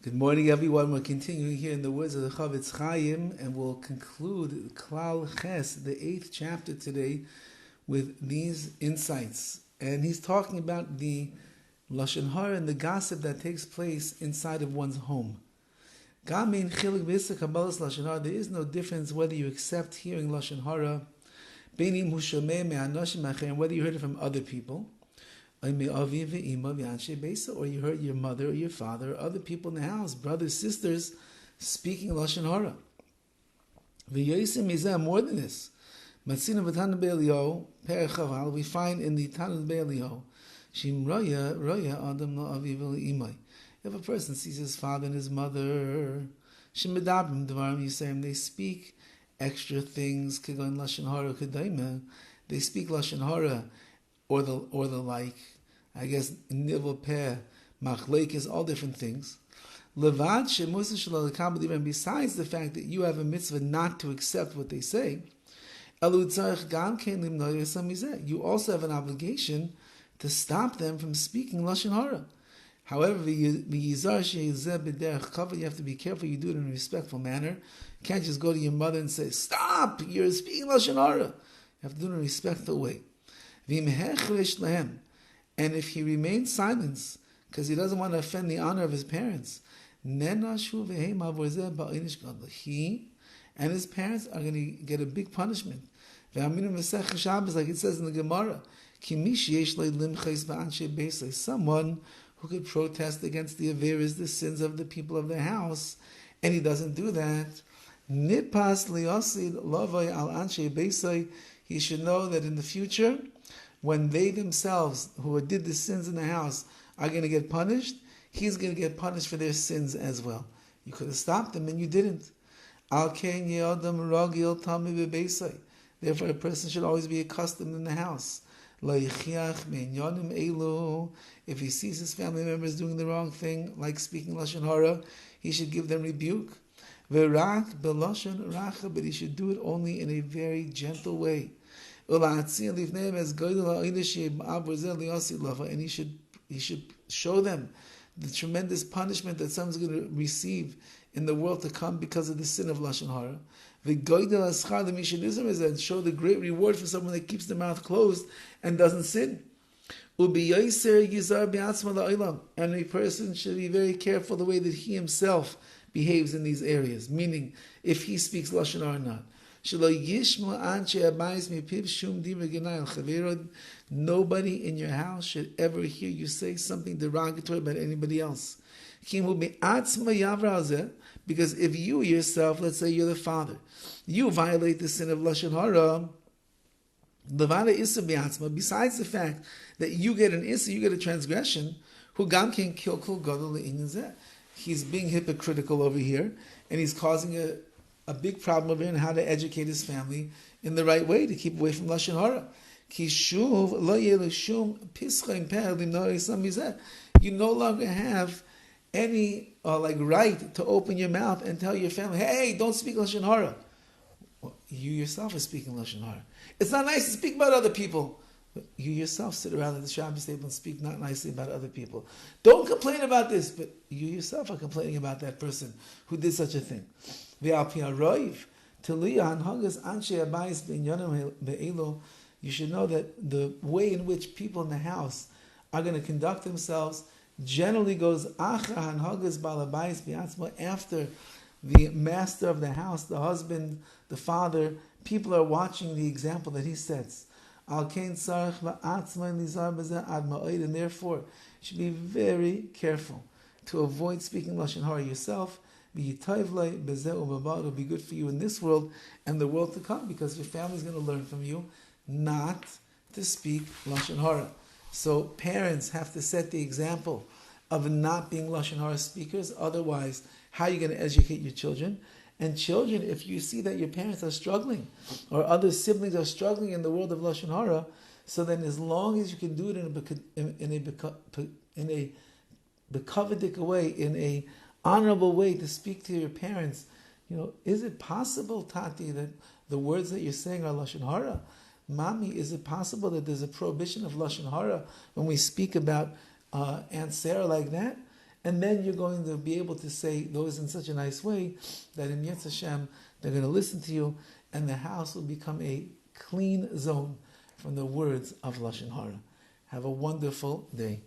Good morning, everyone. We're continuing here in the words of the CHOFETZ, and we'll conclude Klal Ches, the 8th chapter today, with these insights. And he's talking about the Lashon HaRa and the gossip that takes place inside of one's home. There is no difference whether you accept hearing Lashon HaRa, whether you heard it from other people, or you heard your mother or your father or other people in the house, brothers, sisters, speaking Lashon HaRa. More than this, we find in the Tanakh Be'Eliyahu, if a person sees his father and his mother, they speak extra things, they speak Lashon HaRa, or the like, I guess nivel peh, machlekes, all different things. Levad shemusa shelo and besides the fact that you have a mitzvah not to accept what they say, you also have an obligation to stop them from speaking Lashon HaRa. However, you have to be careful you do it in a respectful manner. You can't just go to your mother and say, "Stop! You're speaking Lashon HaRa." You have to do it in a respectful way. And if he remains silent because he doesn't want to offend the honor of his parents, he and his parents are going to get a big punishment. Like it says in the Gemara, someone who could protest against the averas, the sins of the people of their house, and he doesn't do that. He should know that in the future, when they themselves, who did the sins in the house, are going to get punished, he's going to get punished for their sins as well. You could have stopped them and you didn't. Therefore, a person should always be accustomed in the house. If he sees his family members doing the wrong thing, like speaking Lashon HaRa, he should give them rebuke. But he should do it only in a very gentle way. And he should show them the tremendous punishment that someone's going to receive in the world to come because of the sin of Lashon HaRa. And show the great reward for someone that keeps their mouth closed and doesn't sin. And a person should be very careful the way that he himself behaves in these areas, meaning if he speaks Lashon HaRa or not. Nobody in your house should ever hear you say something derogatory about anybody else. Because if you yourself, let's say you're the father, you violate the sin of Lashon HaRa, besides the fact that you get an issa, you get a transgression, he's being hypocritical over here, and he's causing a big problem over here in how to educate his family in the right way to keep away from Lashon HaRa. You no longer have any right to open your mouth and tell your family, "Hey, don't speak Lashon HaRa." Well, you yourself are speaking Lashon HaRa. It's not nice to speak about other people. But you yourself sit around at the Shabbos table and speak not nicely about other people. Don't complain about this, but you yourself are complaining about that person who did such a thing. You should know that the way in which people in the house are going to conduct themselves generally goes after the master of the house, the husband, the father. People are watching the example that he sets. And therefore, you should be very careful to avoid speaking Lashon HaRa yourself. It'll be good for you in this world and the world to come, because your family is going to learn from you not to speak Lashon HaRa. So parents have to set the example of not being Lashon HaRa speakers. Otherwise, how are you going to educate your children? And children, if you see that your parents are struggling or other siblings are struggling in the world of Lashon HaRa, so then as long as you can do it in a bekavadik way, in a honorable way to speak to your parents, is it possible, Tati, that the words that you're saying are Lashon HaRa? Mami, is it possible that there's a prohibition of Lashon HaRa when we speak about Aunt Sarah like that? And then you're going to be able to say those in such a nice way that in Yetz Hashem, they're going to listen to you, and the house will become a clean zone from the words of Lashon HaRa. Have a wonderful day.